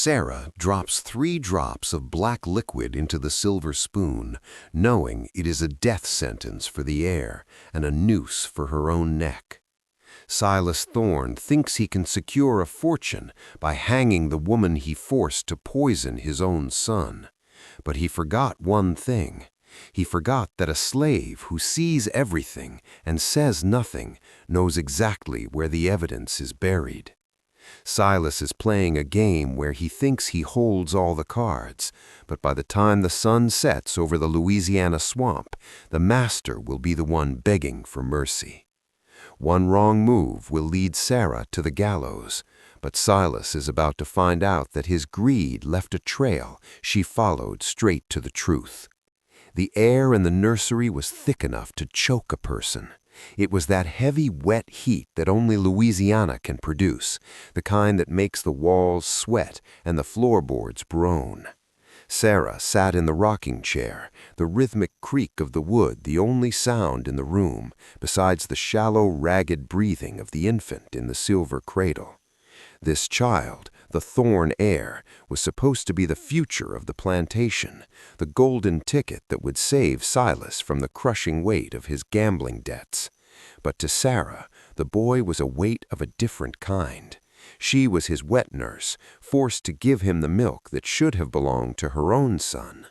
Sarah drops 3 drops of black liquid into the silver spoon, knowing it is a death sentence for the heir and a noose for her own neck. Silas Thorne thinks he can secure a fortune by hanging the woman he forced to poison his own son. But he forgot one thing. He forgot that a slave who sees everything and says nothing knows exactly where the evidence is buried. Silas is playing a game where he thinks he holds all the cards, but by the time the sun sets over the Louisiana swamp, the master will be the one begging for mercy. One wrong move will lead Sarah to the gallows, but Silas is about to find out that his greed left a trail she followed straight to the truth. The air in the nursery was thick enough to choke a person. It was that heavy, wet heat that only Louisiana can produce, the kind that makes the walls sweat and the floorboards groan. Sarah sat in the rocking chair, the rhythmic creak of the wood the only sound in the room, besides the shallow, ragged breathing of the infant in the silver cradle. This child, the Thorne heir, was supposed to be the future of the plantation, the golden ticket that would save Silas from the crushing weight of his gambling debts. But to Sarah, the boy was a weight of a different kind. She was his wet nurse, forced to give him the milk that should have belonged to her own son.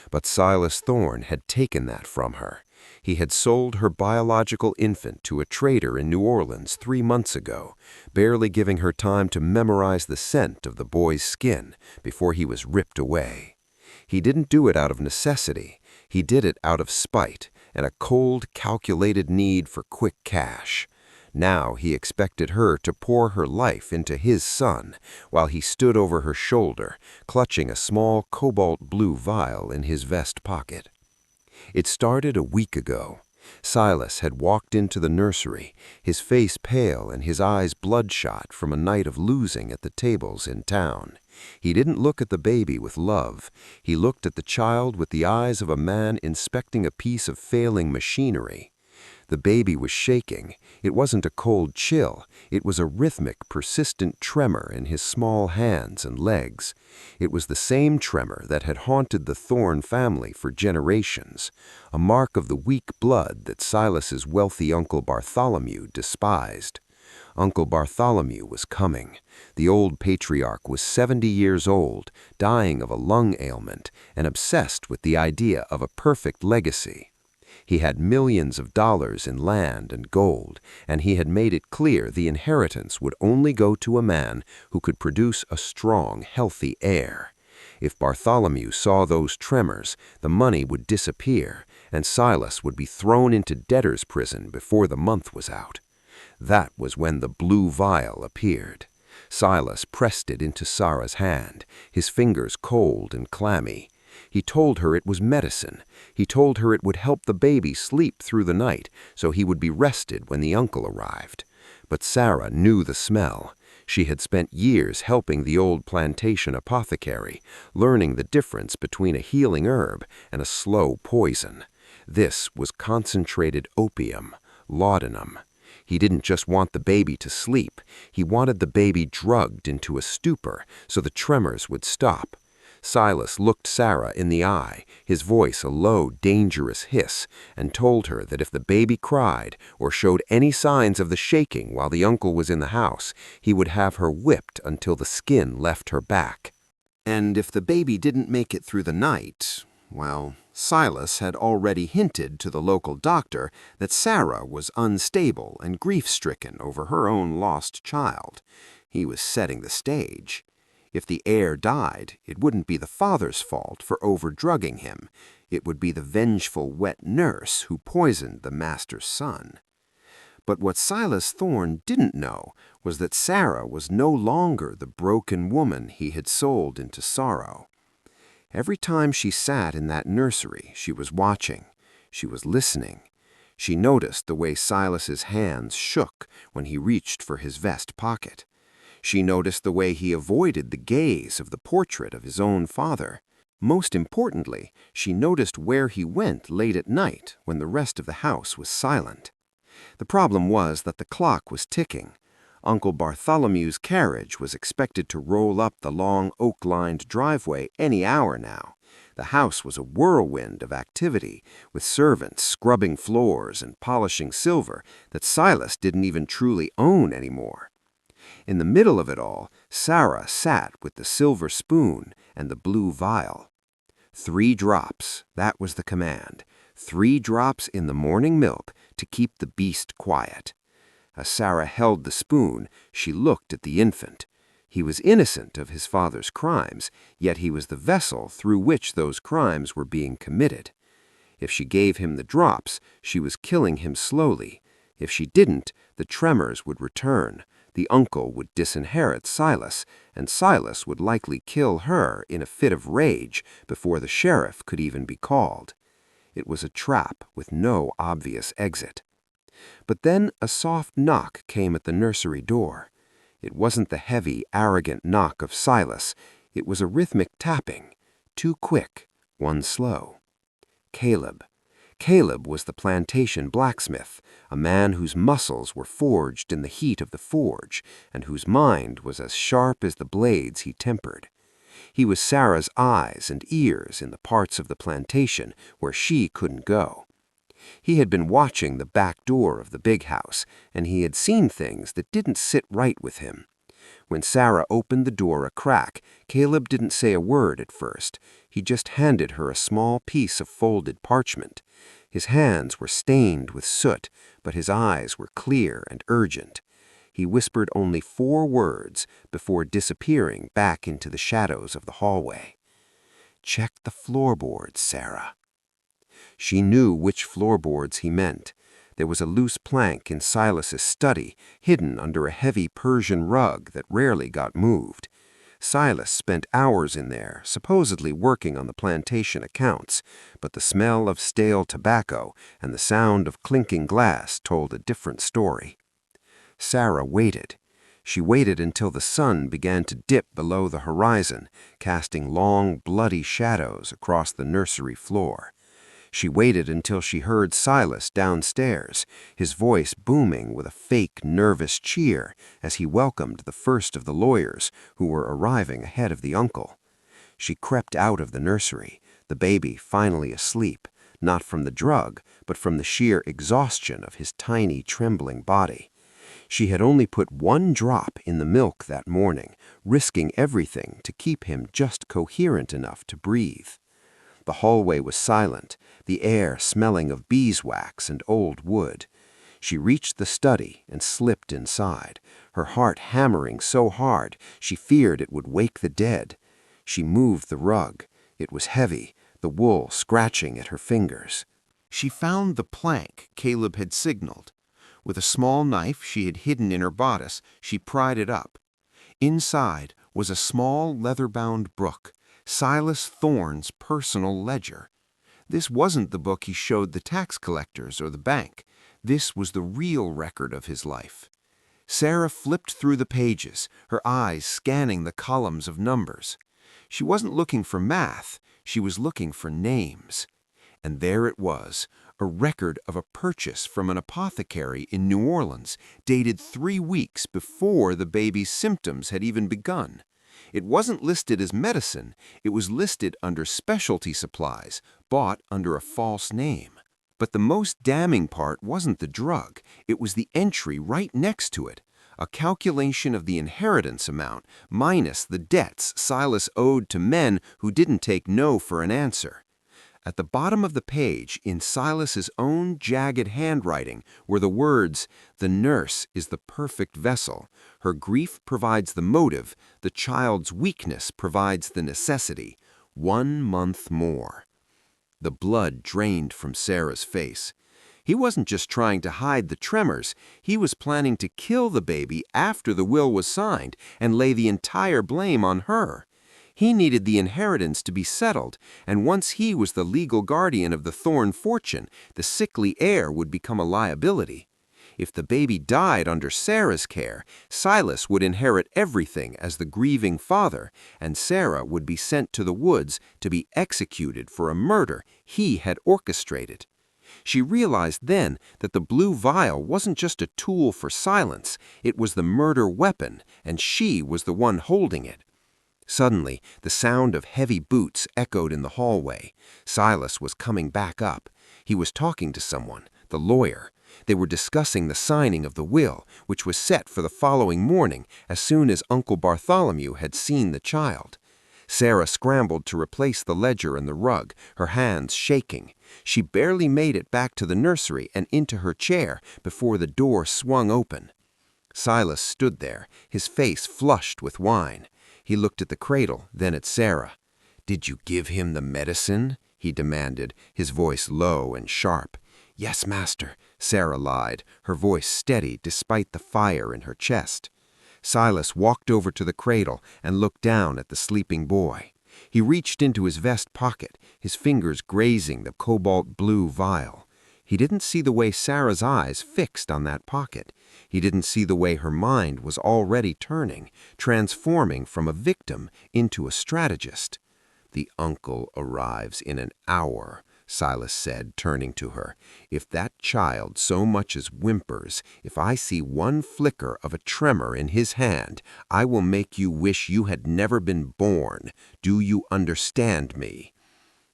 But Silas Thorne had taken that from her. He had sold her biological infant to a trader in New Orleans 3 months ago, barely giving her time to memorize the scent of the boy's skin before he was ripped away. He didn't do it out of necessity. He did it out of spite and a cold, calculated need for quick cash. Now he expected her to pour her life into his son, while he stood over her shoulder, clutching a small cobalt-blue vial in his vest pocket. It started a week ago. Silas had walked into the nursery, his face pale and his eyes bloodshot from a night of losing at the tables in town. He didn't look at the baby with love. He looked at the child with the eyes of a man inspecting a piece of failing machinery. The baby was shaking. It wasn't a cold chill. It was a rhythmic, persistent tremor in his small hands and legs. It was the same tremor that had haunted the Thorne family for generations, a mark of the weak blood that Silas's wealthy Uncle Bartholomew despised. Uncle Bartholomew was coming. The old patriarch was 70 years old, dying of a lung ailment, and obsessed with the idea of a perfect legacy. He had millions of dollars in land and gold, and he had made it clear the inheritance would only go to a man who could produce a strong, healthy heir. If Bartholomew saw those tremors, the money would disappear, and Silas would be thrown into debtor's prison before the month was out. That was when the blue vial appeared. Silas pressed it into Sarah's hand, his fingers cold and clammy. He told her it was medicine. He told her it would help the baby sleep through the night, so he would be rested when the uncle arrived. But Sarah knew the smell. She had spent years helping the old plantation apothecary, learning the difference between a healing herb and a slow poison. This was concentrated opium, laudanum. He didn't just want the baby to sleep. He wanted the baby drugged into a stupor so the tremors would stop. Silas looked Sarah in the eye, his voice a low, dangerous hiss, and told her that if the baby cried or showed any signs of the shaking while the uncle was in the house, he would have her whipped until the skin left her back. And if the baby didn't make it through the night, well, Silas had already hinted to the local doctor that Sarah was unstable and grief-stricken over her own lost child. He was setting the stage. If the heir died, it wouldn't be the father's fault for overdrugging him. It would be the vengeful wet nurse who poisoned the master's son. But what Silas Thorne didn't know was that Sarah was no longer the broken woman he had sold into sorrow. Every time she sat in that nursery, she was watching. She was listening. She noticed the way Silas's hands shook when he reached for his vest pocket. She noticed the way he avoided the gaze of the portrait of his own father. Most importantly, she noticed where he went late at night when the rest of the house was silent. The problem was that the clock was ticking. Uncle Bartholomew's carriage was expected to roll up the long oak-lined driveway any hour now. The house was a whirlwind of activity, with servants scrubbing floors and polishing silver that Silas didn't even truly own anymore. In the middle of it all, Sarah sat with the silver spoon and the blue vial. 3 drops, that was the command. 3 drops in the morning milk to keep the beast quiet. As Sarah held the spoon, she looked at the infant. He was innocent of his father's crimes, yet he was the vessel through which those crimes were being committed. If she gave him the drops, she was killing him slowly. If she didn't, the tremors would return. The uncle would disinherit Silas, and Silas would likely kill her in a fit of rage before the sheriff could even be called. It was a trap with no obvious exit. But then a soft knock came at the nursery door. It wasn't the heavy, arrogant knock of Silas. It was a rhythmic tapping, 2 quick, 1 slow. Caleb. Caleb was the plantation blacksmith, a man whose muscles were forged in the heat of the forge, and whose mind was as sharp as the blades he tempered. He was Sarah's eyes and ears in the parts of the plantation where she couldn't go. He had been watching the back door of the big house, and he had seen things that didn't sit right with him. When Sarah opened the door a crack, Caleb didn't say a word at first. He just handed her a small piece of folded parchment. His hands were stained with soot, but his eyes were clear and urgent. He whispered only 4 words before disappearing back into the shadows of the hallway. "Check the floorboards, Sarah." She knew which floorboards he meant. There was a loose plank in Silas's study, hidden under a heavy Persian rug that rarely got moved. Silas spent hours in there, supposedly working on the plantation accounts, but the smell of stale tobacco and the sound of clinking glass told a different story. Sarah waited. She waited until the sun began to dip below the horizon, casting long, bloody shadows across the nursery floor. She waited until she heard Silas downstairs, his voice booming with a fake, nervous cheer as he welcomed the first of the lawyers who were arriving ahead of the uncle. She crept out of the nursery, the baby finally asleep, not from the drug, but from the sheer exhaustion of his tiny, trembling body. She had only put 1 drop in the milk that morning, risking everything to keep him just coherent enough to breathe. The hallway was silent, the air smelling of beeswax and old wood. She reached the study and slipped inside, her heart hammering so hard she feared it would wake the dead. She moved the rug. It was heavy, the wool scratching at her fingers. She found the plank Caleb had signaled. With a small knife she had hidden in her bodice, she pried it up. Inside was a small leather-bound book, Silas Thorne's personal ledger. This wasn't the book he showed the tax collectors or the bank. This was the real record of his life. Sarah flipped through the pages, her eyes scanning the columns of numbers. She wasn't looking for math, she was looking for names. And there it was, a record of a purchase from an apothecary in New Orleans, dated 3 weeks before the baby's symptoms had even begun. It wasn't listed as medicine, it was listed under specialty supplies, bought under a false name. But the most damning part wasn't the drug, it was the entry right next to it, a calculation of the inheritance amount minus the debts Silas owed to men who didn't take no for an answer. At the bottom of the page, in Silas's own jagged handwriting, were the words, "The nurse is the perfect vessel. Her grief provides the motive. The child's weakness provides the necessity. 1 month more." The blood drained from Sarah's face. He wasn't just trying to hide the tremors. He was planning to kill the baby after the will was signed and lay the entire blame on her. He needed the inheritance to be settled, and once he was the legal guardian of the Thorne fortune, the sickly heir would become a liability. If the baby died under Sarah's care, Silas would inherit everything as the grieving father, and Sarah would be sent to the woods to be executed for a murder he had orchestrated. She realized then that the blue vial wasn't just a tool for silence, it was the murder weapon, and she was the one holding it. Suddenly, the sound of heavy boots echoed in the hallway. Silas was coming back up. He was talking to someone, the lawyer. They were discussing the signing of the will, which was set for the following morning as soon as Uncle Bartholomew had seen the child. Sarah scrambled to replace the ledger and the rug, her hands shaking. She barely made it back to the nursery and into her chair before the door swung open. Silas stood there, his face flushed with wine. He looked at the cradle, then at Sarah. "Did you give him the medicine?" he demanded, his voice low and sharp. "Yes, master," Sarah lied, her voice steady despite the fire in her chest. Silas walked over to the cradle and looked down at the sleeping boy. He reached into his vest pocket, his fingers grazing the cobalt blue vial. He didn't see the way Sarah's eyes fixed on that pocket. He didn't see the way her mind was already turning, transforming from a victim into a strategist. "The uncle arrives in an hour," Silas said, turning to her. "If that child so much as whimpers, if I see one flicker of a tremor in his hand, I will make you wish you had never been born. Do you understand me?"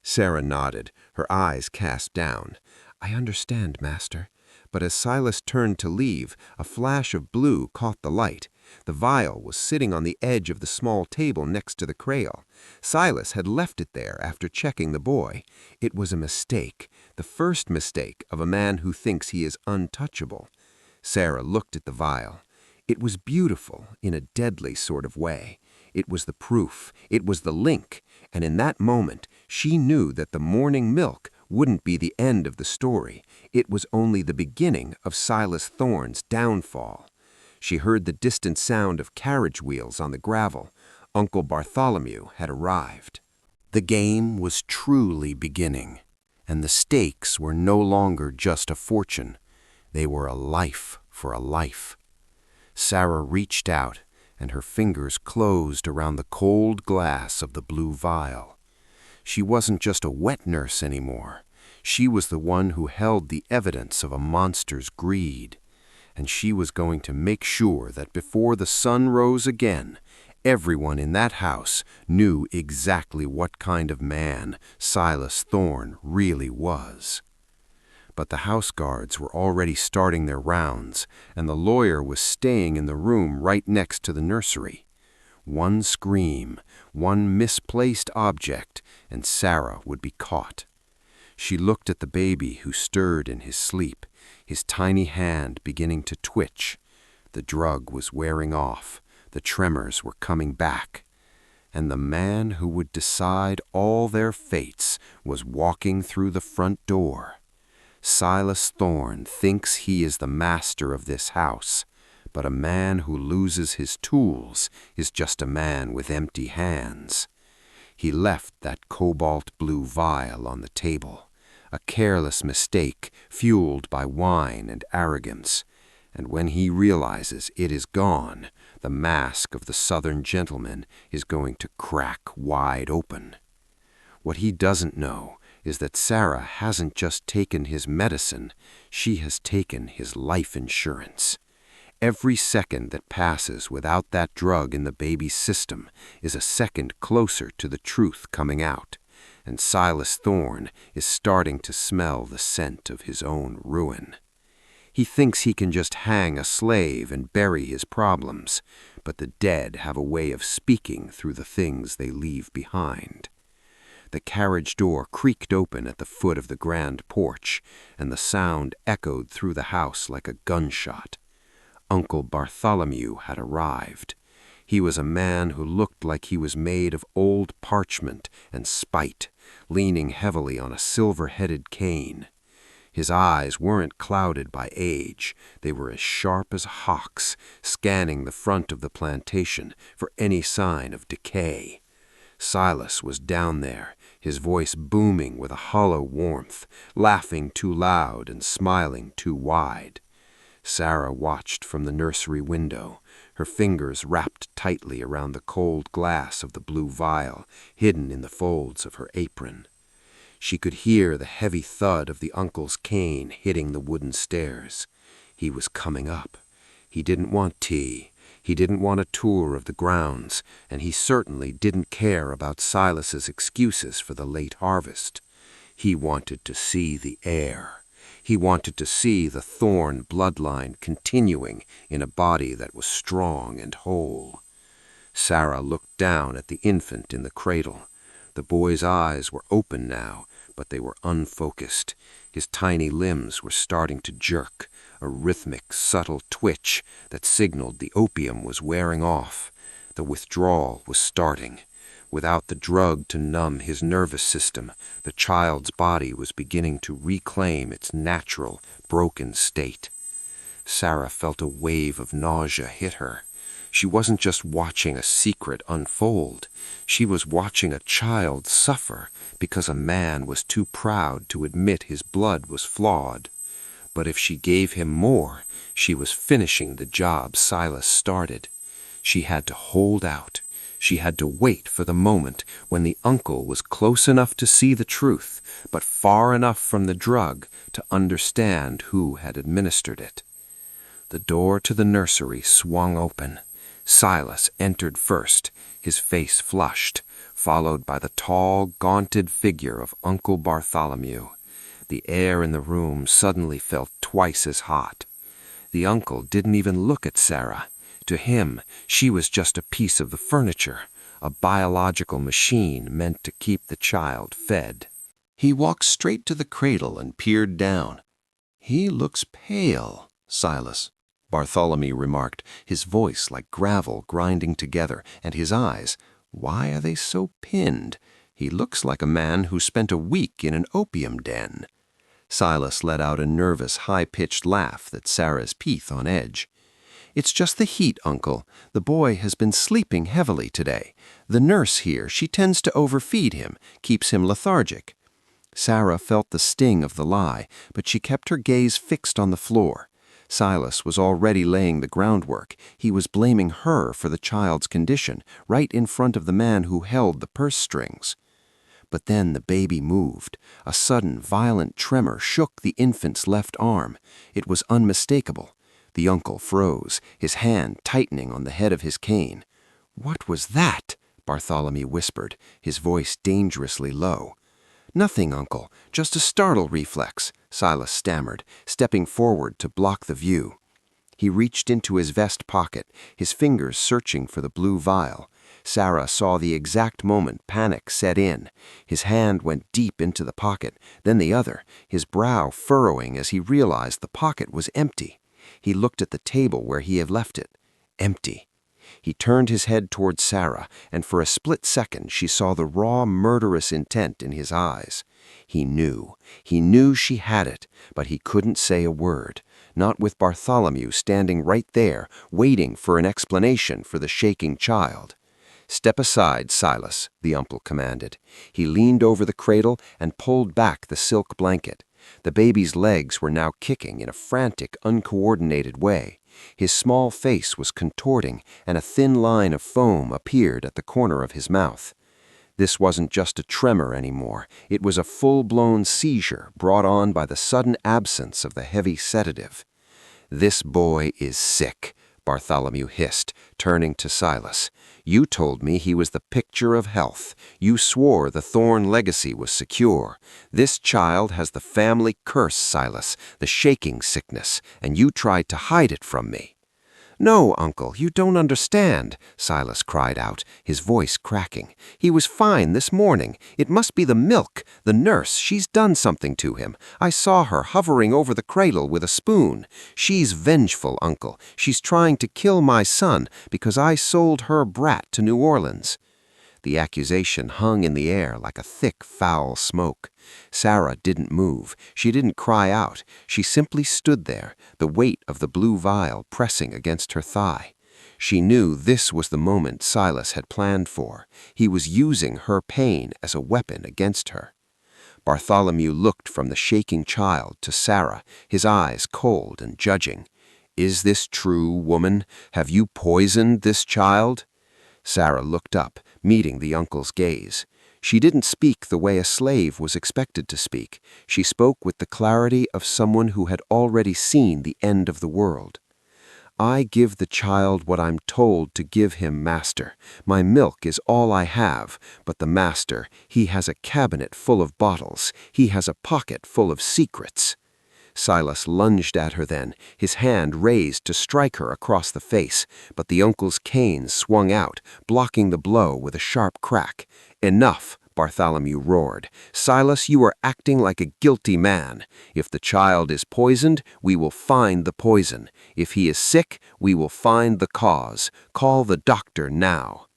Sarah nodded, her eyes cast down. "I understand, master." But as Silas turned to leave, a flash of blue caught the light. The vial was sitting on the edge of the small table next to the cradle. Silas had left it there after checking the boy. It was a mistake, the first mistake of a man who thinks he is untouchable. Sarah looked at the vial. It was beautiful in a deadly sort of way. It was the proof, it was the link, and in that moment she knew that the morning milk wouldn't be the end of the story. It was only the beginning of Silas Thorne's downfall. She heard the distant sound of carriage wheels on the gravel. Uncle Bartholomew had arrived. The game was truly beginning, and the stakes were no longer just a fortune. They were a life for a life. Sarah reached out, and her fingers closed around the cold glass of the blue vial. She wasn't just a wet nurse anymore. She was the one who held the evidence of a monster's greed. And she was going to make sure that before the sun rose again, everyone in that house knew exactly what kind of man Silas Thorne really was. But the house guards were already starting their rounds, and the lawyer was staying in the room right next to the nursery. One scream, one misplaced object, and Sarah would be caught. She looked at the baby who stirred in his sleep, his tiny hand beginning to twitch. The drug was wearing off, the tremors were coming back, and the man who would decide all their fates was walking through the front door. Silas Thorne thinks he is the master of this house, but a man who loses his tools is just a man with empty hands. He left that cobalt blue vial on the table, a careless mistake fueled by wine and arrogance, and when he realizes it is gone, the mask of the Southern gentleman is going to crack wide open. What he doesn't know is that Sarah hasn't just taken his medicine, she has taken his life insurance. Every second that passes without that drug in the baby's system is a second closer to the truth coming out, and Silas Thorne is starting to smell the scent of his own ruin. He thinks he can just hang a slave and bury his problems, but the dead have a way of speaking through the things they leave behind. The carriage door creaked open at the foot of the grand porch, and the sound echoed through the house like a gunshot. Uncle Bartholomew had arrived. He was a man who looked like he was made of old parchment and spite, leaning heavily on a silver-headed cane. His eyes weren't clouded by age. They were as sharp as hawks, scanning the front of the plantation for any sign of decay. Silas was down there, his voice booming with a hollow warmth, laughing too loud and smiling too wide. Sarah watched from the nursery window, her fingers wrapped tightly around the cold glass of the blue vial, hidden in the folds of her apron. She could hear the heavy thud of the uncle's cane hitting the wooden stairs. He was coming up. He didn't want tea. He didn't want a tour of the grounds, and he certainly didn't care about Silas's excuses for the late harvest. He wanted to see the heir. He wanted to see the Thorn bloodline continuing in a body that was strong and whole. Sarah looked down at the infant in the cradle. The boy's eyes were open now, but they were unfocused. His tiny limbs were starting to jerk, a rhythmic, subtle twitch that signaled the opium was wearing off. The withdrawal was starting. Without the drug to numb his nervous system, the child's body was beginning to reclaim its natural, broken state. Sarah felt a wave of nausea hit her. She wasn't just watching a secret unfold. She was watching a child suffer because a man was too proud to admit his blood was flawed. But if she gave him more, she was finishing the job Silas started. She had to hold out. She had to wait for the moment when the uncle was close enough to see the truth, but far enough from the drug to understand who had administered it. The door to the nursery swung open. Silas entered first, his face flushed, followed by the tall, gaunted figure of Uncle Bartholomew. The air in the room suddenly felt twice as hot. The uncle didn't even look at Sarah. To him, she was just a piece of the furniture, a biological machine meant to keep the child fed. He walked straight to the cradle and peered down. "He looks pale, Silas," Bartholomew remarked, his voice like gravel grinding together, and his eyes, why are they so pinned? "He looks like a man who spent a week in an opium den." Silas let out a nervous, high-pitched laugh that set Sarah's teeth on edge. "It's just the heat, Uncle. The boy has been sleeping heavily today. The nurse here, she tends to overfeed him, keeps him lethargic." Sarah felt the sting of the lie, but she kept her gaze fixed on the floor. Silas was already laying the groundwork. He was blaming her for the child's condition, right in front of the man who held the purse strings. But then the baby moved. A sudden, violent tremor shook the infant's left arm. It was unmistakable. The uncle froze, his hand tightening on the head of his cane. "What was that?" Bartholomew whispered, his voice dangerously low. "Nothing, Uncle, just a startle reflex," Silas stammered, stepping forward to block the view. He reached into his vest pocket, his fingers searching for the blue vial. Sarah saw the exact moment panic set in. His hand went deep into the pocket, then the other, his brow furrowing as he realized the pocket was empty. He looked at the table where he had left it. Empty. He turned his head toward Sarah, and for a split second she saw the raw, murderous intent in his eyes. He knew she had it, but he couldn't say a word, not with Bartholomew standing right there, waiting for an explanation for the shaking child. "Step aside, Silas," the uncle commanded. He leaned over the cradle and pulled back the silk blanket. The baby's legs were now kicking in a frantic, uncoordinated way. His small face was contorting, and a thin line of foam appeared at the corner of his mouth. This wasn't just a tremor anymore. It was a full-blown seizure brought on by the sudden absence of the heavy sedative. "This boy is sick," Bartholomew hissed, turning to Silas. "You told me he was the picture of health. You swore the Thorn legacy was secure. This child has the family curse, Silas, the shaking sickness, and you tried to hide it from me." "No, Uncle, you don't understand," Silas cried out, his voice cracking. "He was fine this morning. It must be the milk. The nurse, she's done something to him. I saw her hovering over the cradle with a spoon. She's vengeful, Uncle. She's trying to kill my son because I sold her brat to New Orleans." The accusation hung in the air like a thick, foul smoke. Sarah didn't move. She didn't cry out. She simply stood there, the weight of the blue vial pressing against her thigh. She knew this was the moment Silas had planned for. He was using her pain as a weapon against her. Bartholomew looked from the shaking child to Sarah, his eyes cold and judging. "Is this true, woman? Have you poisoned this child?" Sarah looked up, meeting the uncle's gaze. She didn't speak the way a slave was expected to speak. She spoke with the clarity of someone who had already seen the end of the world. "I give the child what I'm told to give him, master. My milk is all I have, but the master, he has a cabinet full of bottles. He has a pocket full of secrets." Silas lunged at her then, his hand raised to strike her across the face, but the uncle's cane swung out, blocking the blow with a sharp crack. "Enough!" Bartholomew roared. "Silas, you are acting like a guilty man. If the child is poisoned, we will find the poison. If he is sick, we will find the cause. Call the doctor now."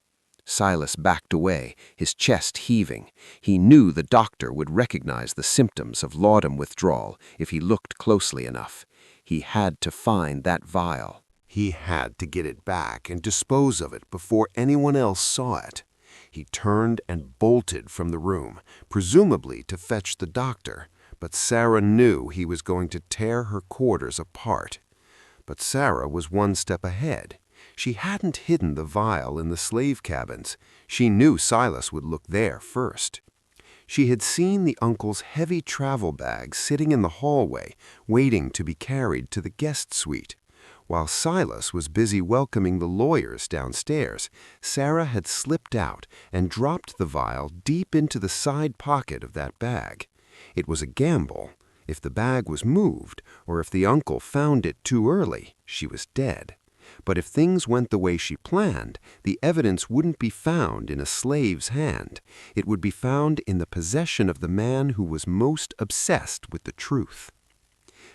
Silas backed away, his chest heaving. He knew the doctor would recognize the symptoms of laudanum withdrawal if he looked closely enough. He had to find that vial. He had to get it back and dispose of it before anyone else saw it. He turned and bolted from the room, presumably to fetch the doctor, but Sarah knew he was going to tear her quarters apart. But Sarah was one step ahead. She hadn't hidden the vial in the slave cabins. She knew Silas would look there first. She had seen the uncle's heavy travel bag sitting in the hallway, waiting to be carried to the guest suite. While Silas was busy welcoming the lawyers downstairs, Sarah had slipped out and dropped the vial deep into the side pocket of that bag. It was a gamble. If the bag was moved, or if the uncle found it too early, she was dead. But if things went the way she planned, the evidence wouldn't be found in a slave's hand. It would be found in the possession of the man who was most obsessed with the truth.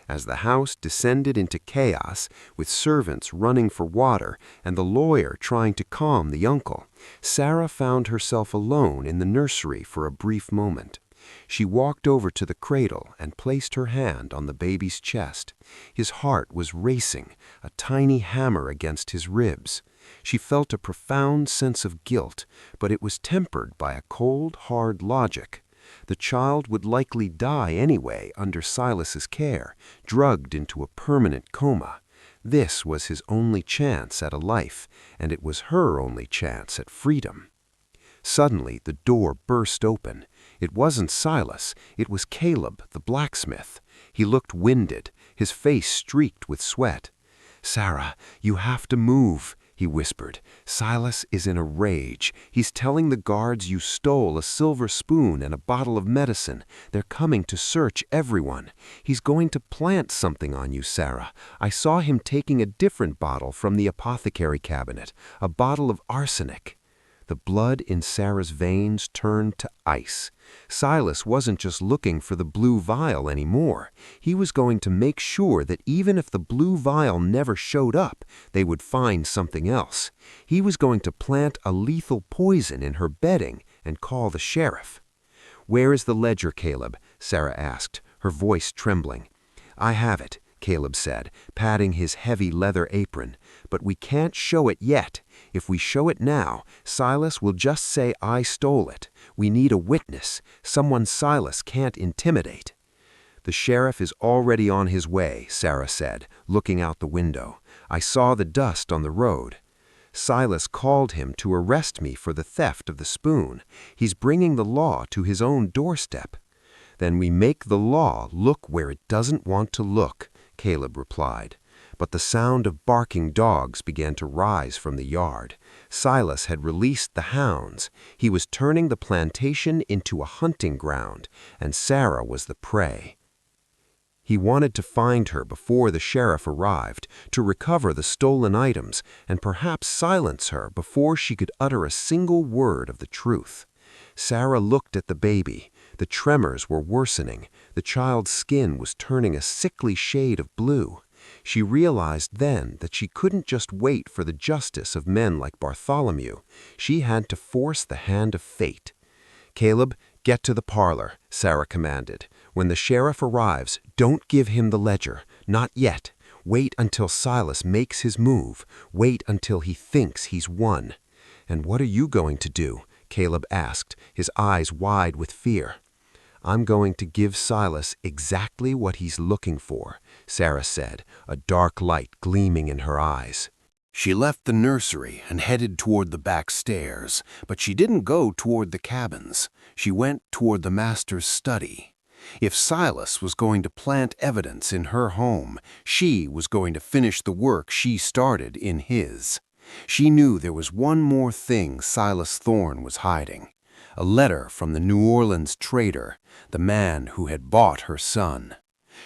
As the house descended into chaos, with servants running for water and the lawyer trying to calm the uncle, Sarah found herself alone in the nursery for a brief moment. She walked over to the cradle and placed her hand on the baby's chest. His heart was racing, a tiny hammer against his ribs. She felt a profound sense of guilt, but it was tempered by a cold, hard logic. The child would likely die anyway under Silas's care, drugged into a permanent coma. This was his only chance at a life, and it was her only chance at freedom. Suddenly, the door burst open. It wasn't Silas, it was Caleb, the blacksmith. He looked winded, his face streaked with sweat. "Sarah, you have to move," he whispered. "Silas is in a rage. He's telling the guards you stole a silver spoon and a bottle of medicine. They're coming to search everyone. He's going to plant something on you, Sarah. I saw him taking a different bottle from the apothecary cabinet, a bottle of arsenic." The blood in Sarah's veins turned to ice. Silas wasn't just looking for the blue vial anymore. He was going to make sure that even if the blue vial never showed up, they would find something else. He was going to plant a lethal poison in her bedding and call the sheriff. "Where is the ledger, Caleb?" Sarah asked, her voice trembling. "I have it," Caleb said, patting his heavy leather apron. "But we can't show it yet. If we show it now, Silas will just say I stole it. We need a witness, someone Silas can't intimidate." "The sheriff is already on his way," Sarah said, looking out the window. "I saw the dust on the road. Silas called him to arrest me for the theft of the spoon. He's bringing the law to his own doorstep." "Then we make the law look where it doesn't want to look," Caleb replied. But the sound of barking dogs began to rise from the yard. Silas had released the hounds. He was turning the plantation into a hunting ground, and Sarah was the prey. He wanted to find her before the sheriff arrived, to recover the stolen items, and perhaps silence her before she could utter a single word of the truth. Sarah looked at the baby. The tremors were worsening. The child's skin was turning a sickly shade of blue. She realized then that she couldn't just wait for the justice of men like Bartholomew. She had to force the hand of fate. "Caleb, get to the parlor," Sarah commanded. "When the sheriff arrives, don't give him the ledger. Not yet. Wait until Silas makes his move. Wait until he thinks he's won." "And what are you going to do?" Caleb asked, his eyes wide with fear. "I'm going to give Silas exactly what he's looking for," Sarah said, a dark light gleaming in her eyes. She left the nursery and headed toward the back stairs, but she didn't go toward the cabins. She went toward the master's study. If Silas was going to plant evidence in her home, she was going to finish the work she started in his. She knew there was one more thing Silas Thorne was hiding. A letter from the New Orleans trader, the man who had bought her son.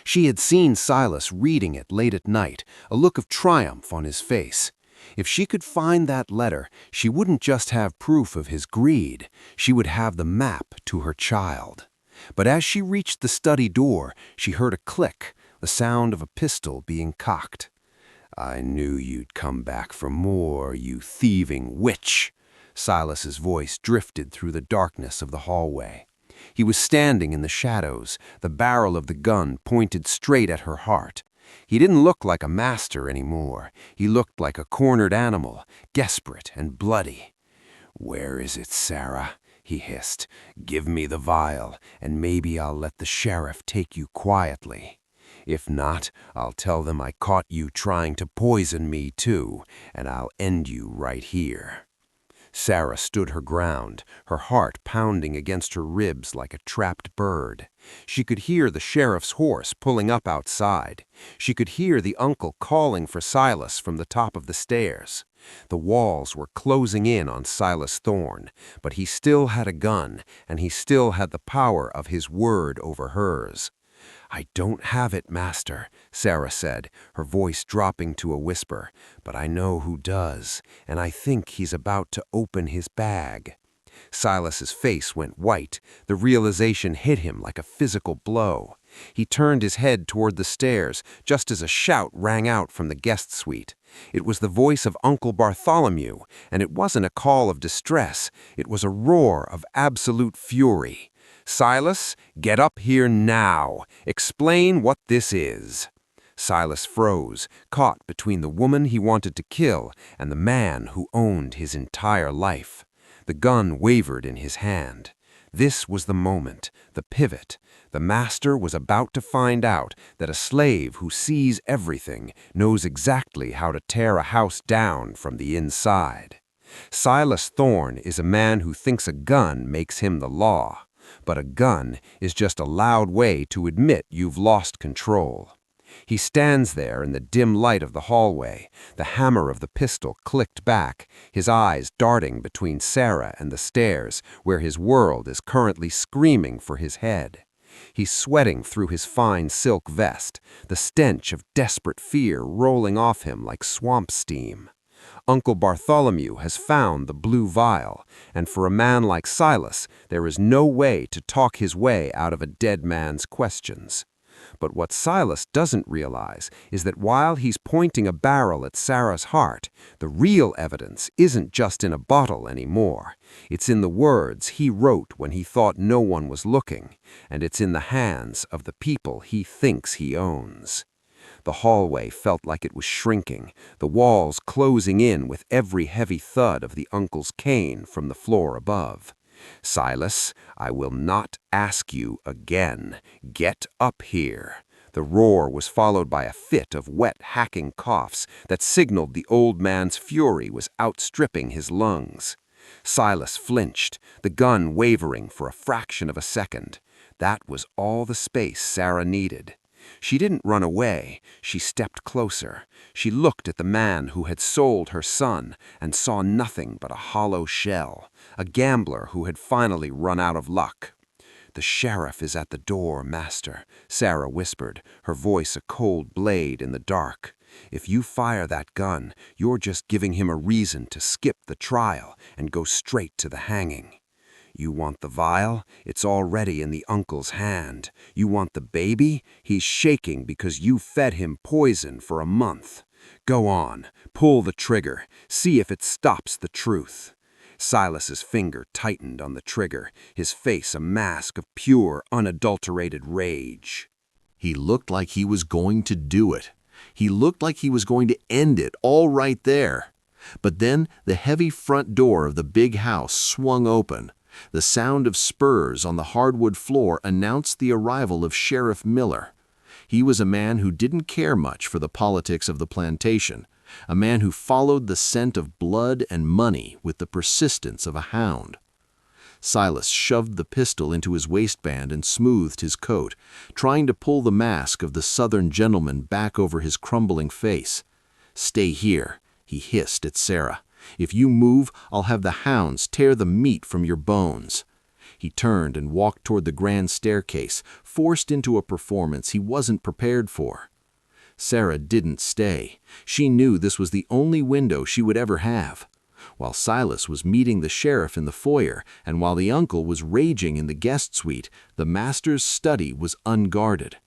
She had seen Silas reading it late at night, a look of triumph on his face. If she could find that letter, she wouldn't just have proof of his greed, she would have the map to her child. But as she reached the study door, she heard a click, the sound of a pistol being cocked. "I knew you'd come back for more, you thieving witch." Silas's voice drifted through the darkness of the hallway. He was standing in the shadows, the barrel of the gun pointed straight at her heart. He didn't look like a master anymore. He looked like a cornered animal, desperate and bloody. "Where is it, Sarah?" he hissed. "Give me the vial, and maybe I'll let the sheriff take you quietly. If not, I'll tell them I caught you trying to poison me too, and I'll end you right here." Sarah stood her ground, her heart pounding against her ribs like a trapped bird. She could hear the sheriff's horse pulling up outside. She could hear the uncle calling for Silas from the top of the stairs. The walls were closing in on Silas Thorne, but he still had a gun, and he still had the power of his word over hers. "I don't have it, master," Sarah said, her voice dropping to a whisper, "but I know who does, and I think he's about to open his bag." Silas's face went white. The realization hit him like a physical blow. He turned his head toward the stairs, just as a shout rang out from the guest suite. It was the voice of Uncle Bartholomew, and it wasn't a call of distress. It was a roar of absolute fury. "Silas, get up here now. Explain what this is." Silas froze, caught between the woman he wanted to kill and the man who owned his entire life. The gun wavered in his hand. This was the moment, the pivot. The master was about to find out that a slave who sees everything knows exactly how to tear a house down from the inside. Silas Thorne is a man who thinks a gun makes him the law. But a gun is just a loud way to admit you've lost control. He stands there in the dim light of the hallway, the hammer of the pistol clicked back, his eyes darting between Sarah and the stairs, where his world is currently screaming for his head. He's sweating through his fine silk vest, the stench of desperate fear rolling off him like swamp steam. Uncle Bartholomew has found the blue vial, and for a man like Silas, there is no way to talk his way out of a dead man's questions. But what Silas doesn't realize is that while he's pointing a barrel at Sarah's heart, the real evidence isn't just in a bottle anymore. It's in the words he wrote when he thought no one was looking, and it's in the hands of the people he thinks he owns. The hallway felt like it was shrinking, the walls closing in with every heavy thud of the uncle's cane from the floor above. "Silas, I will not ask you again. Get up here." The roar was followed by a fit of wet, hacking coughs that signaled the old man's fury was outstripping his lungs. Silas flinched, the gun wavering for a fraction of a second. That was all the space Sarah needed. She didn't run away. She stepped closer. She looked at the man who had sold her son and saw nothing but a hollow shell, a gambler who had finally run out of luck. "The sheriff is at the door, master," Sarah whispered, her voice a cold blade in the dark. "If you fire that gun, you're just giving him a reason to skip the trial and go straight to the hanging. You want the vial? It's already in the uncle's hand. You want the baby? He's shaking because you fed him poison for a month. Go on, pull the trigger, see if it stops the truth." Silas's finger tightened on the trigger, his face a mask of pure, unadulterated rage. He looked like he was going to do it. He looked like he was going to end it all right there. But then the heavy front door of the big house swung open. The sound of spurs on the hardwood floor announced the arrival of Sheriff Miller. He was a man who didn't care much for the politics of the plantation. a man who followed the scent of blood and money with the persistence of a hound. Silas shoved the pistol into his waistband and smoothed his coat, trying to pull the mask of the Southern gentleman back over his crumbling face. "Stay here," he hissed at Sarah. "If you move, I'll have the hounds tear the meat from your bones." He turned and walked toward the grand staircase, forced into a performance he wasn't prepared for. Sarah didn't stay. She knew this was the only window she would ever have. While Silas was meeting the sheriff in the foyer, and while the uncle was raging in the guest suite, the master's study was unguarded.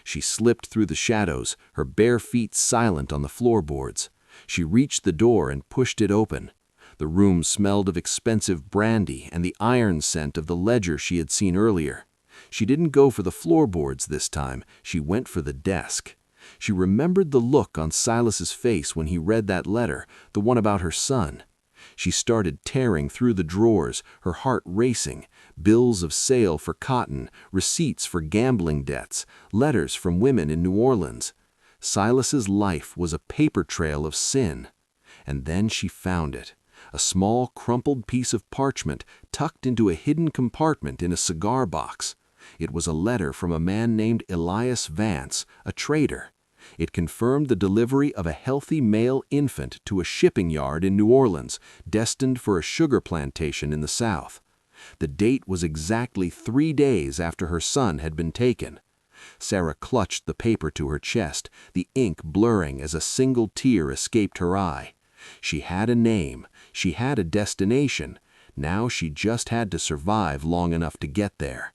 She slipped through the shadows, her bare feet silent on the floorboards. She reached the door and pushed it open. The room smelled of expensive brandy and the iron scent of the ledger she had seen earlier. She didn't go for the floorboards this time, she went for the desk. She remembered the look on Silas's face when he read that letter, the one about her son. She started tearing through the drawers, her heart racing. Bills of sale for cotton, receipts for gambling debts, letters from women in New Orleans. Silas's life was a paper trail of sin. And then she found it. A small, crumpled piece of parchment tucked into a hidden compartment in a cigar box. It was a letter from a man named Elias Vance, a trader. It confirmed the delivery of a healthy male infant to a shipping yard in New Orleans, destined for a sugar plantation in the South. The date was exactly 3 days after her son had been taken. Sarah clutched the paper to her chest, the ink blurring as a single tear escaped her eye. She had a name, she had a destination. Now she just had to survive long enough to get there.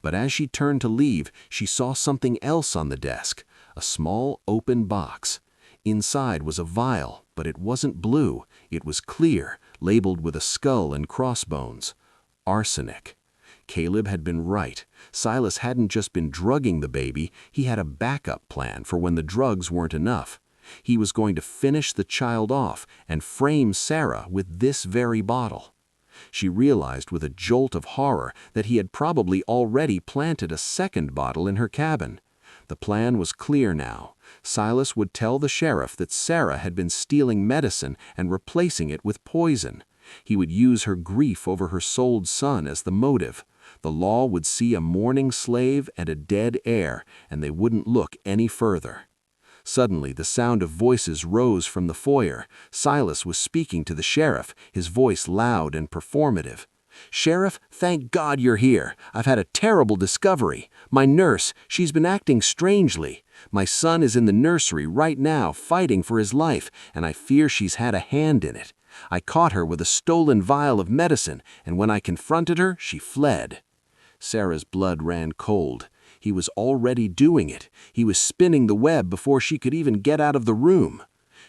But as she turned to leave, she saw something else on the desk, a small open box. Inside was a vial, but it wasn't blue. It was clear, labeled with a skull and crossbones. Arsenic. Caleb had been right. Silas hadn't just been drugging the baby, he had a backup plan for when the drugs weren't enough. He was going to finish the child off and frame Sarah with this very bottle. She realized with a jolt of horror that he had probably already planted a second bottle in her cabin. The plan was clear now. Silas would tell the sheriff that Sarah had been stealing medicine and replacing it with poison. He would use her grief over her sold son as the motive. The law would see a mourning slave and a dead heir, and they wouldn't look any further. Suddenly, the sound of voices rose from the foyer. Silas was speaking to the sheriff, his voice loud and performative. "Sheriff, thank God you're here. I've had a terrible discovery. My nurse, she's been acting strangely. My son is in the nursery right now fighting for his life, and I fear she's had a hand in it. I caught her with a stolen vial of medicine, and when I confronted her, she fled." Sarah's blood ran cold. He was already doing it. He was spinning the web before she could even get out of the room.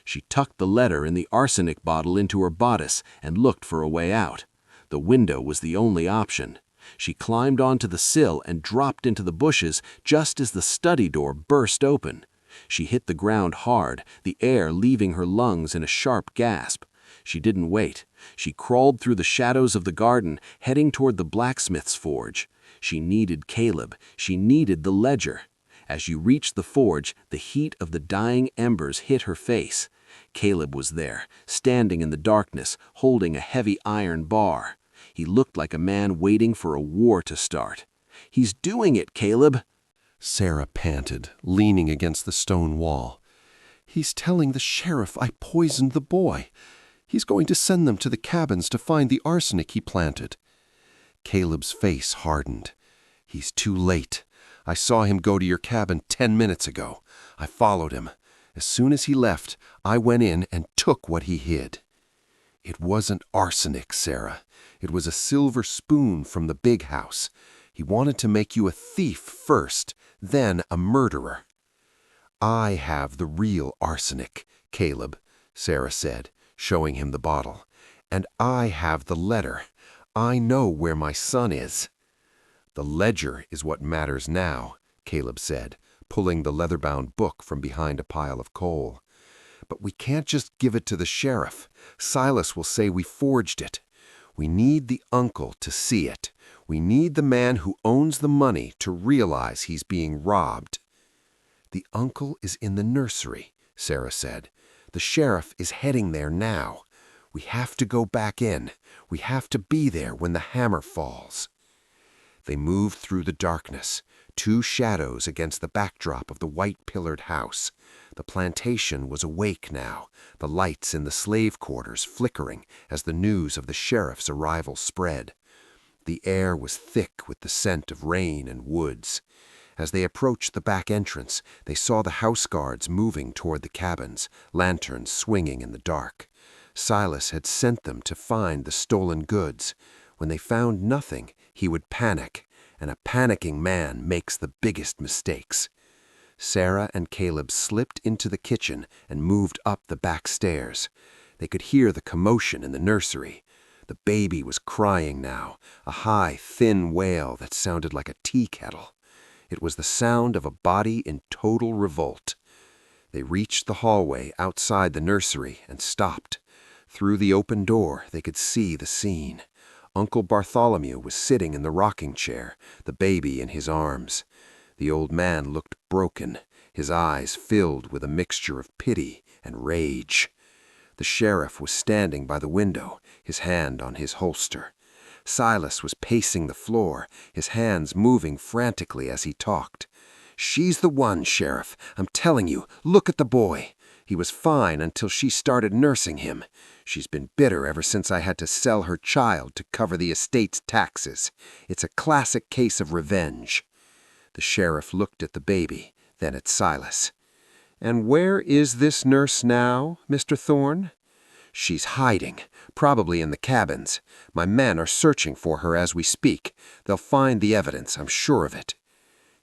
She tucked the letter and the arsenic bottle into her bodice and looked for a way out. The window was the only option. She climbed onto the sill and dropped into the bushes just as the study door burst open. She hit the ground hard, the air leaving her lungs in a sharp gasp. She didn't wait. She crawled through the shadows of the garden, heading toward the blacksmith's forge. She needed Caleb. She needed the ledger. As she reached the forge, the heat of the dying embers hit her face. Caleb was there, standing in the darkness, holding a heavy iron bar. He looked like a man waiting for a war to start. "He's doing it, Caleb!" Sarah panted, leaning against the stone wall. "He's telling the sheriff I poisoned the boy. He's going to send them to the cabins to find the arsenic he planted." Caleb's face hardened. "He's too late. I saw him go to your cabin 10 minutes ago. I followed him. As soon as he left, I went in and took what he hid." "It wasn't arsenic, Sarah. It was a silver spoon from the big house. He wanted to make you a thief first, then a murderer." "I have the real arsenic, Caleb," Sarah said, showing him the bottle. "And I have the letter. I know where my son is." "The ledger is what matters now," Caleb said, pulling the leather-bound book from behind a pile of coal. "But we can't just give it to the sheriff. Silas will say we forged it. We need the uncle to see it. We need the man who owns the money to realize he's being robbed." "The uncle is in the nursery," Sarah said. The sheriff is heading there now. We have to go back in. We have to be there when the hammer falls." They moved through the darkness, two shadows against the backdrop of the white-pillared house. The plantation was awake now, the lights in the slave quarters flickering as the news of the sheriff's arrival spread. The air was thick with the scent of rain and woods. As they approached the back entrance, they saw the house guards moving toward the cabins, lanterns swinging in the dark. Silas had sent them to find the stolen goods. When they found nothing, he would panic, and a panicking man makes the biggest mistakes. Sarah and Caleb slipped into the kitchen and moved up the back stairs. They could hear the commotion in the nursery. The baby was crying now, a high, thin wail that sounded like a tea kettle. It was the sound of a body in total revolt. They reached the hallway outside the nursery and stopped. Through the open door, they could see the scene. Uncle Bartholomew was sitting in the rocking chair, the baby in his arms. The old man looked broken, his eyes filled with a mixture of pity and rage. The sheriff was standing by the window, his hand on his holster. Silas was pacing the floor, his hands moving frantically as he talked. "She's the one, Sheriff. I'm telling you, look at the boy. He was fine until she started nursing him. She's been bitter ever since I had to sell her child to cover the estate's taxes. It's a classic case of revenge." The sheriff looked at the baby, then at Silas. "And where is this nurse now, Mr. Thorne?" "She's hiding, probably in the cabins. My men are searching for her as we speak. They'll find the evidence, I'm sure of it."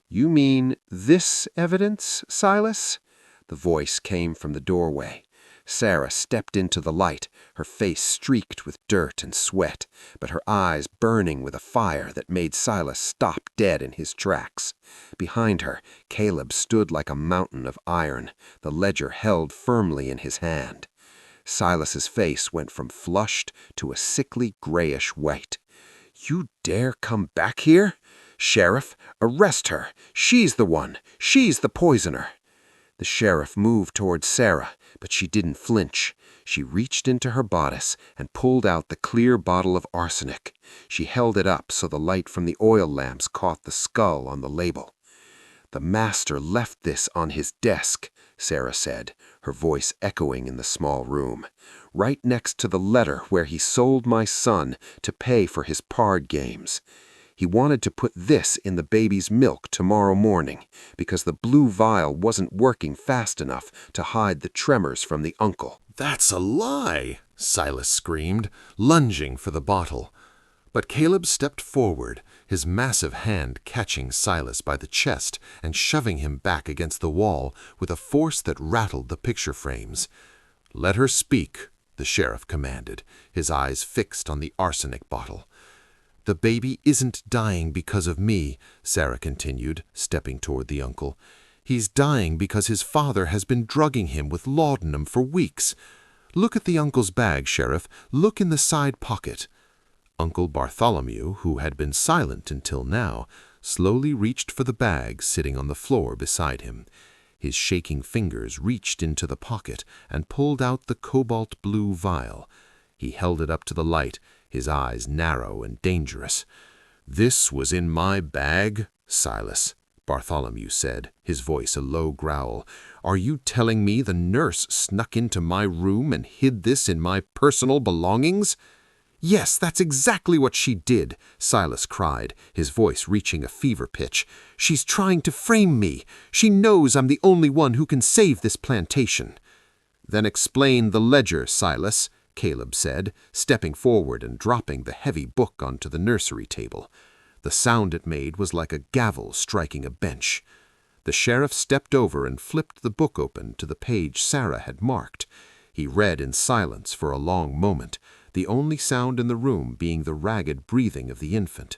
"You mean this evidence, Silas?" The voice came from the doorway. Sarah stepped into the light, her face streaked with dirt and sweat, but her eyes burning with a fire that made Silas stop dead in his tracks. Behind her, Caleb stood like a mountain of iron, the ledger held firmly in his hand. Silas's face went from flushed to a sickly grayish white. "You dare come back here? Sheriff, arrest her. She's the one. She's the poisoner." The sheriff moved toward Sarah, but she didn't flinch. She reached into her bodice and pulled out the clear bottle of arsenic. She held it up so the light from the oil lamps caught the skull on the label. "The master left this on his desk," Sarah said, her voice echoing in the small room, "right next to the letter where he sold my son to pay for his pard games. He wanted to put this in the baby's milk tomorrow morning because the blue vial wasn't working fast enough to hide the tremors from the uncle." "That's a lie!" Silas screamed, lunging for the bottle. But Caleb stepped forward, his massive hand catching Silas by the chest and shoving him back against the wall with a force that rattled the picture frames. "Let her speak," the sheriff commanded, his eyes fixed on the arsenic bottle. "The baby isn't dying because of me," Sarah continued, stepping toward the uncle. "He's dying because his father has been drugging him with laudanum for weeks. Look at the uncle's bag, Sheriff. Look in the side pocket." Uncle Bartholomew, who had been silent until now, slowly reached for the bag sitting on the floor beside him. His shaking fingers reached into the pocket and pulled out the cobalt blue vial. He held it up to the light, his eyes narrow and dangerous. "This was in my bag, Silas," Bartholomew said, his voice a low growl. "Are you telling me the nurse snuck into my room and hid this in my personal belongings?" "Yes, that's exactly what she did," Silas cried, his voice reaching a fever pitch. "She's trying to frame me. She knows I'm the only one who can save this plantation." "Then explain the ledger, Silas," Caleb said, stepping forward and dropping the heavy book onto the nursery table. The sound it made was like a gavel striking a bench. The sheriff stepped over and flipped the book open to the page Sarah had marked. He read in silence for a long moment, the only sound in the room being the ragged breathing of the infant.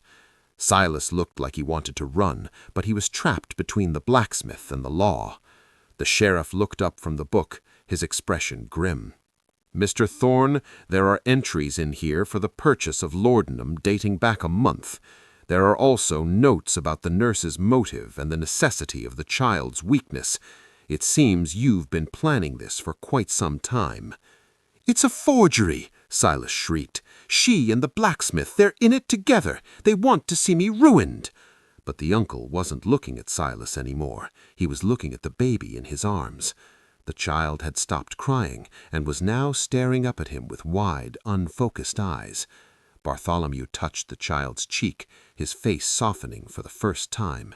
Silas looked like he wanted to run, but he was trapped between the blacksmith and the law. The sheriff looked up from the book, his expression grim. "Mr. Thorne, there are entries in here for the purchase of laudanum dating back a month. There are also notes about the nurse's motive and the necessity of the child's weakness. It seems you've been planning this for quite some time." "It's a forgery!" Silas shrieked. "She and the blacksmith, they're in it together. They want to see me ruined." But the uncle wasn't looking at Silas anymore. He was looking at the baby in his arms. The child had stopped crying and was now staring up at him with wide, unfocused eyes. Bartholomew touched the child's cheek, his face softening for the first time.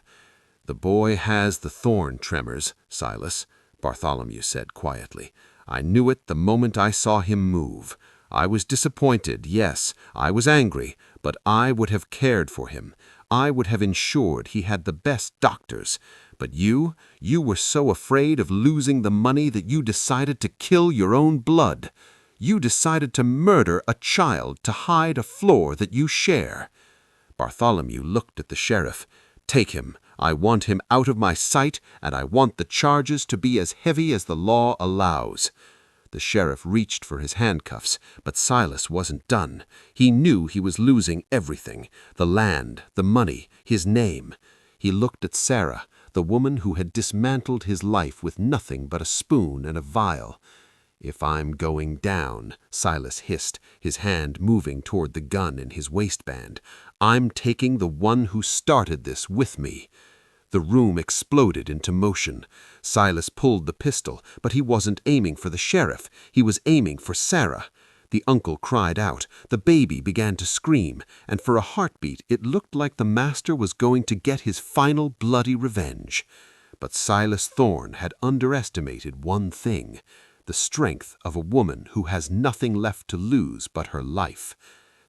"The boy has the thorn tremors, Silas," Bartholomew said quietly. "I knew it the moment I saw him move. I was disappointed, yes, I was angry, but I would have cared for him. I would have ensured he had the best doctors. But you were so afraid of losing the money that you decided to kill your own blood. You decided to murder a child to hide a floor that you share." Bartholomew looked at the sheriff. "Take him. I want him out of my sight, and I want the charges to be as heavy as the law allows." The sheriff reached for his handcuffs, but Silas wasn't done. He knew he was losing everything: the land, the money, his name. He looked at Sarah, the woman who had dismantled his life with nothing but a spoon and a vial. "If I'm going down," Silas hissed, his hand moving toward the gun in his waistband, "I'm taking the one who started this with me." The room exploded into motion. Silas pulled the pistol, but he wasn't aiming for the sheriff. He was aiming for Sarah. The uncle cried out. The baby began to scream, and for a heartbeat it looked like the master was going to get his final bloody revenge. But Silas Thorne had underestimated one thing: the strength of a woman who has nothing left to lose but her life.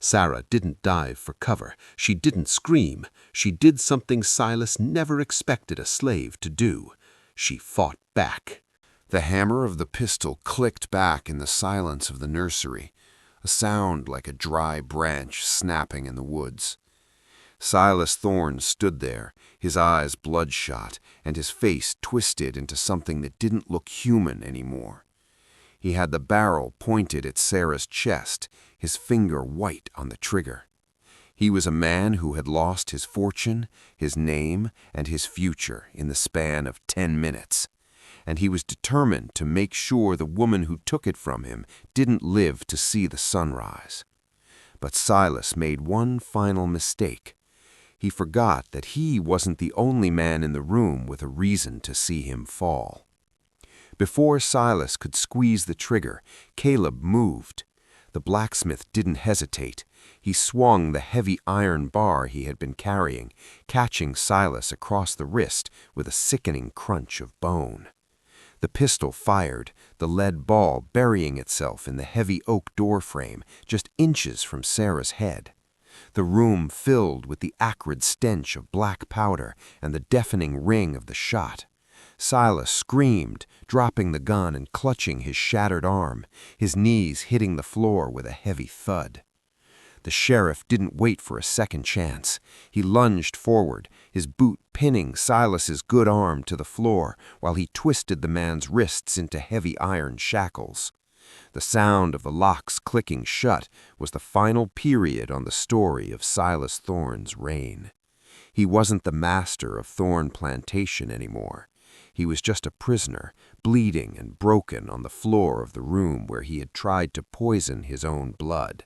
Sarah didn't dive for cover. She didn't scream. She did something Silas never expected a slave to do. She fought back. The hammer of the pistol clicked back in the silence of the nursery, a sound like a dry branch snapping in the woods. Silas Thorne stood there, his eyes bloodshot, and his face twisted into something that didn't look human anymore. He had the barrel pointed at Sarah's chest, his finger white on the trigger. He was a man who had lost his fortune, his name, and his future in the span of 10 minutes, and he was determined to make sure the woman who took it from him didn't live to see the sunrise. But Silas made one final mistake. He forgot that he wasn't the only man in the room with a reason to see him fall. Before Silas could squeeze the trigger, Caleb moved. The blacksmith didn't hesitate. He swung the heavy iron bar he had been carrying, catching Silas across the wrist with a sickening crunch of bone. The pistol fired, the lead ball burying itself in the heavy oak doorframe just inches from Sarah's head. The room filled with the acrid stench of black powder and the deafening ring of the shot. Silas screamed, dropping the gun and clutching his shattered arm, his knees hitting the floor with a heavy thud. The sheriff didn't wait for a second chance. He lunged forward, his boot pinning Silas's good arm to the floor while he twisted the man's wrists into heavy iron shackles. The sound of the locks clicking shut was the final period on the story of Silas Thorne's reign. He wasn't the master of Thorne Plantation anymore. He was just a prisoner, bleeding and broken on the floor of the room where he had tried to poison his own blood.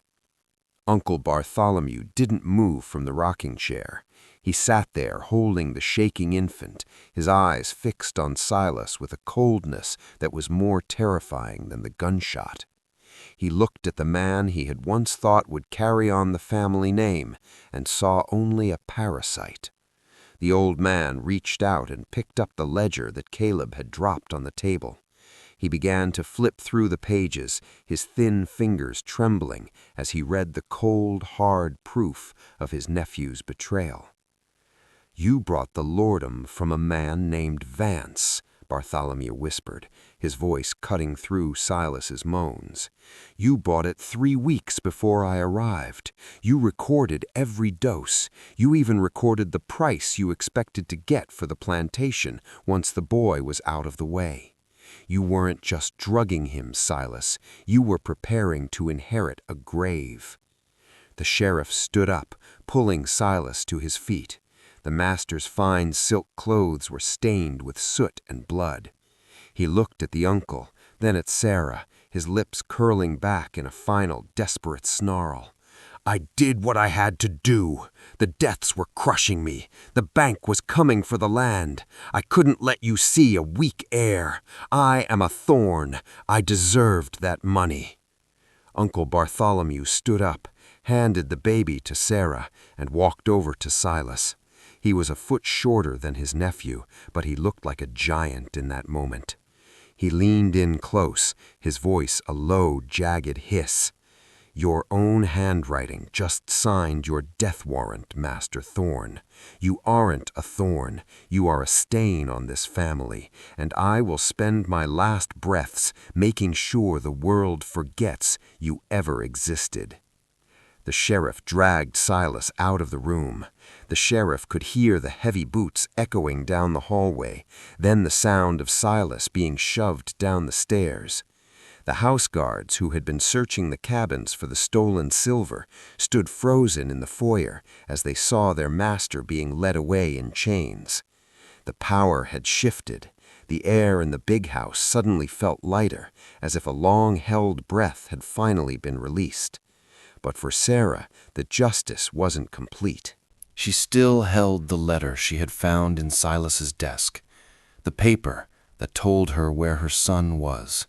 Uncle Bartholomew didn't move from the rocking chair. He sat there holding the shaking infant, his eyes fixed on Silas with a coldness that was more terrifying than the gunshot. He looked at the man he had once thought would carry on the family name and saw only a parasite. The old man reached out and picked up the ledger that Caleb had dropped on the table. He began to flip through the pages, his thin fingers trembling as he read the cold, hard proof of his nephew's betrayal. "You brought the lordom from a man named Vance," Bartholomew whispered, his voice cutting through Silas's moans. "You bought it 3 weeks before I arrived. You recorded every dose. You even recorded the price you expected to get for the plantation once the boy was out of the way. You weren't just drugging him, Silas. You were preparing to inherit a grave." The sheriff stood up, pulling Silas to his feet. The master's fine silk clothes were stained with soot and blood. He looked at the uncle, then at Sarah, his lips curling back in a final, desperate snarl. I did what I had to do. The deaths were crushing me. The bank was coming for the land. I couldn't let you see a weak heir. I am a thorn. I deserved that money. Uncle Bartholomew stood up, handed the baby to Sarah, and walked over to Silas. He was a foot shorter than his nephew, but he looked like a giant in that moment. He leaned in close, his voice a low, jagged hiss. Your own handwriting just signed your death warrant, Master Thorn. You aren't a thorn. You are a stain on this family, and I will spend my last breaths making sure the world forgets you ever existed. The sheriff dragged Silas out of the room. The sheriff could hear the heavy boots echoing down the hallway, then the sound of Silas being shoved down the stairs. The house guards who had been searching the cabins for the stolen silver stood frozen in the foyer as they saw their master being led away in chains. The power had shifted. The air in the big house suddenly felt lighter, as if a long-held breath had finally been released. But for Sarah, the justice wasn't complete. She still held the letter she had found in Silas's desk, the paper that told her where her son was.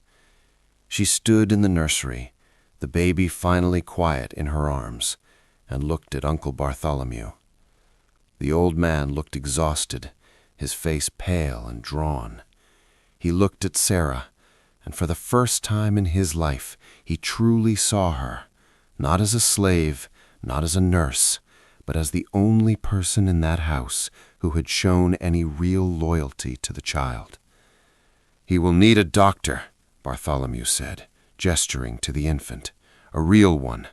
She stood in the nursery, the baby finally quiet in her arms, and looked at Uncle Bartholomew. The old man looked exhausted, his face pale and drawn. He looked at Sarah, and for the first time in his life, he truly saw her, not as a slave, not as a nurse, but as the only person in that house who had shown any real loyalty to the child. He will need a doctor, Bartholomew said, gesturing to the infant. A real one.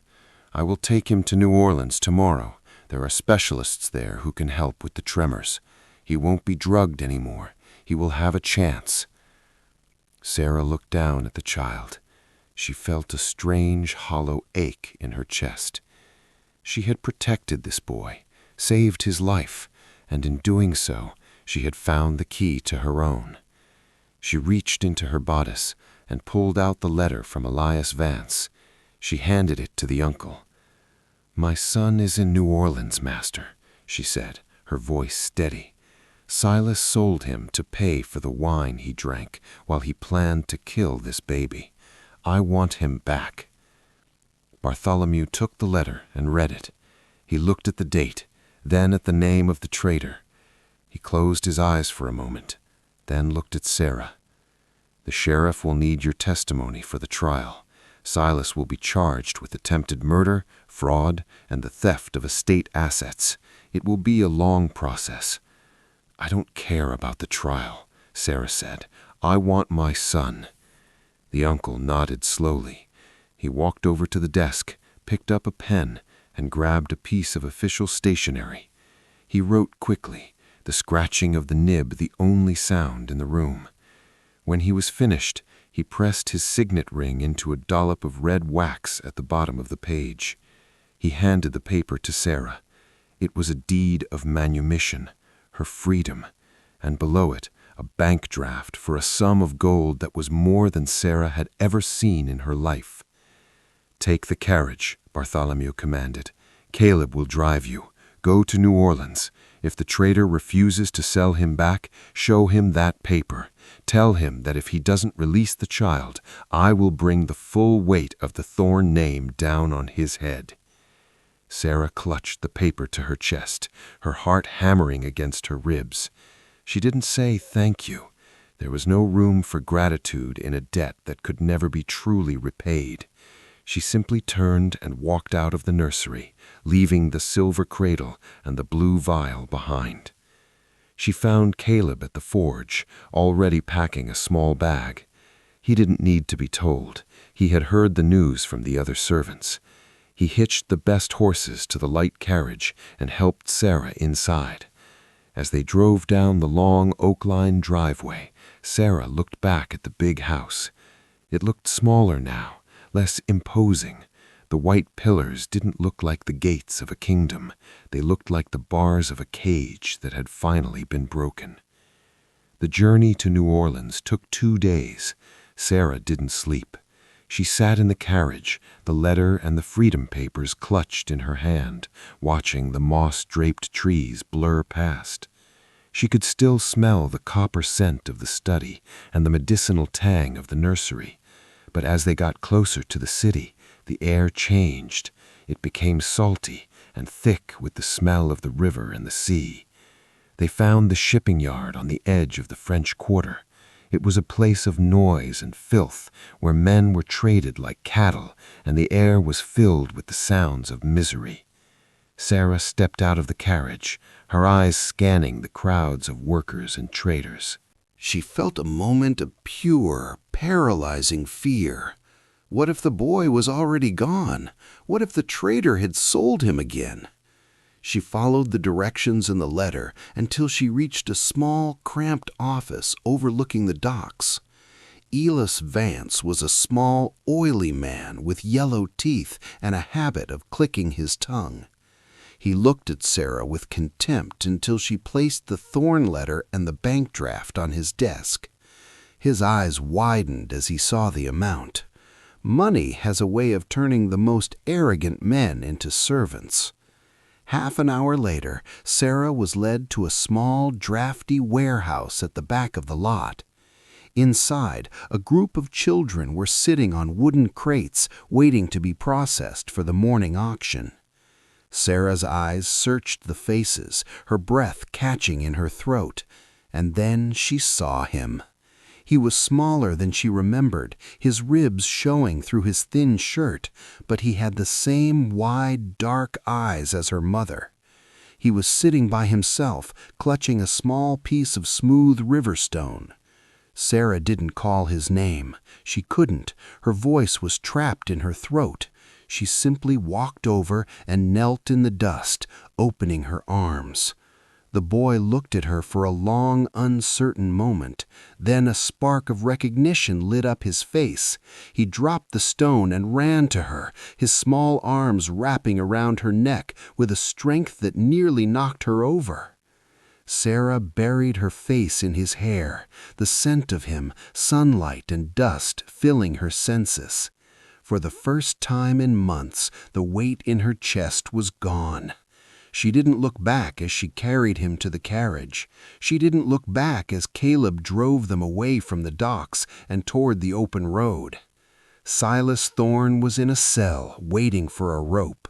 I will take him to New Orleans tomorrow. There are specialists there who can help with the tremors. He won't be drugged anymore. He will have a chance. Sarah looked down at the child. She felt a strange, hollow ache in her chest. She had protected this boy, saved his life, and in doing so, she had found the key to her own. She reached into her bodice and pulled out the letter from Elias Vance. She handed it to the uncle. My son is in New Orleans, Master, she said, her voice steady. Silas sold him to pay for the wine he drank while he planned to kill this baby. I want him back. Bartholomew took the letter and read it. He looked at the date, then at the name of the traitor. He closed his eyes for a moment, then looked at Sarah. The sheriff will need your testimony for the trial. Silas will be charged with attempted murder, fraud, and the theft of estate assets. It will be a long process. I don't care about the trial, Sarah said. I want my son. The uncle nodded slowly. He walked over to the desk, picked up a pen, and grabbed a piece of official stationery. He wrote quickly, the scratching of the nib the only sound in the room. When he was finished, he pressed his signet ring into a dollop of red wax at the bottom of the page. He handed the paper to Sarah. It was a deed of manumission, her freedom, and below it, a bank draft for a sum of gold that was more than Sarah had ever seen in her life. Take the carriage, Bartholomew commanded. Caleb will drive you. Go to New Orleans. If the traitor refuses to sell him back, show him that paper. Tell him that if he doesn't release the child, I will bring the full weight of the Thorn name down on his head. Sarah clutched the paper to her chest, her heart hammering against her ribs. She didn't say thank you. There was no room for gratitude in a debt that could never be truly repaid. She simply turned and walked out of the nursery, leaving the silver cradle and the blue vial behind. She found Caleb at the forge, already packing a small bag. He didn't need to be told. He had heard the news from the other servants. He hitched the best horses to the light carriage and helped Sarah inside. As they drove down the long oak-lined driveway, Sarah looked back at the big house. It looked smaller now, less imposing. The white pillars didn't look like the gates of a kingdom. They looked like the bars of a cage that had finally been broken. The journey to New Orleans took 2 days. Sarah didn't sleep. She sat in the carriage, the letter and the freedom papers clutched in her hand, watching the moss-draped trees blur past. She could still smell the copper scent of the study and the medicinal tang of the nursery. But as they got closer to the city, the air changed. It became salty and thick with the smell of the river and the sea. They found the shipping yard on the edge of the French Quarter. It was a place of noise and filth, where men were traded like cattle, and the air was filled with the sounds of misery. Sarah stepped out of the carriage, her eyes scanning the crowds of workers and traders. She felt a moment of pure, paralyzing fear. What if the boy was already gone? What if the trader had sold him again? She followed the directions in the letter until she reached a small, cramped office overlooking the docks. Elis Vance was a small, oily man with yellow teeth and a habit of clicking his tongue. He looked at Sarah with contempt until she placed the Thorn letter and the bank draft on his desk. His eyes widened as he saw the amount. Money has a way of turning the most arrogant men into servants. Half an hour later, Sarah was led to a small, drafty warehouse at the back of the lot. Inside, a group of children were sitting on wooden crates waiting to be processed for the morning auction. Sarah's eyes searched the faces, her breath catching in her throat, and then she saw him. He was smaller than she remembered, his ribs showing through his thin shirt, but he had the same wide, dark eyes as her mother. He was sitting by himself, clutching a small piece of smooth river stone. Sarah didn't call his name. She couldn't. Her voice was trapped in her throat. She simply walked over and knelt in the dust, opening her arms. The boy looked at her for a long, uncertain moment. Then a spark of recognition lit up his face. He dropped the stone and ran to her, his small arms wrapping around her neck with a strength that nearly knocked her over. Sarah buried her face in his hair, the scent of him, sunlight and dust filling her senses. For the first time in months, the weight in her chest was gone. She didn't look back as she carried him to the carriage. She didn't look back as Caleb drove them away from the docks and toward the open road. Silas Thorne was in a cell, waiting for a rope.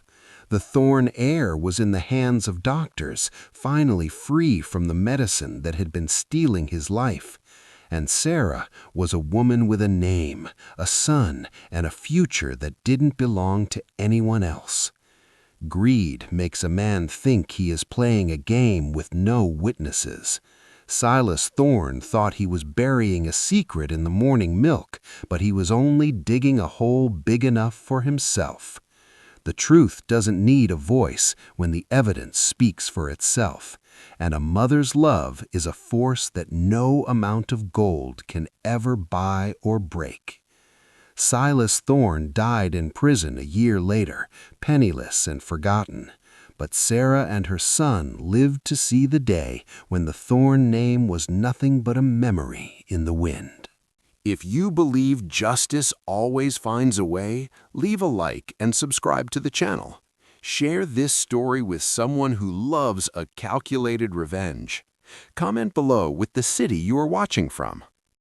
The Thorne heir was in the hands of doctors, finally free from the medicine that had been stealing his life. And Sarah was a woman with a name, a son, and a future that didn't belong to anyone else. Greed makes a man think he is playing a game with no witnesses. Silas Thorne thought he was burying a secret in the morning milk, but he was only digging a hole big enough for himself. The truth doesn't need a voice when the evidence speaks for itself, and a mother's love is a force that no amount of gold can ever buy or break. Silas Thorne died in prison a year later, penniless and forgotten. But Sarah and her son lived to see the day when the Thorne name was nothing but a memory in the wind. If you believe justice always finds a way, leave a like and subscribe to the channel. Share this story with someone who loves a calculated revenge. Comment below with the city you are watching from.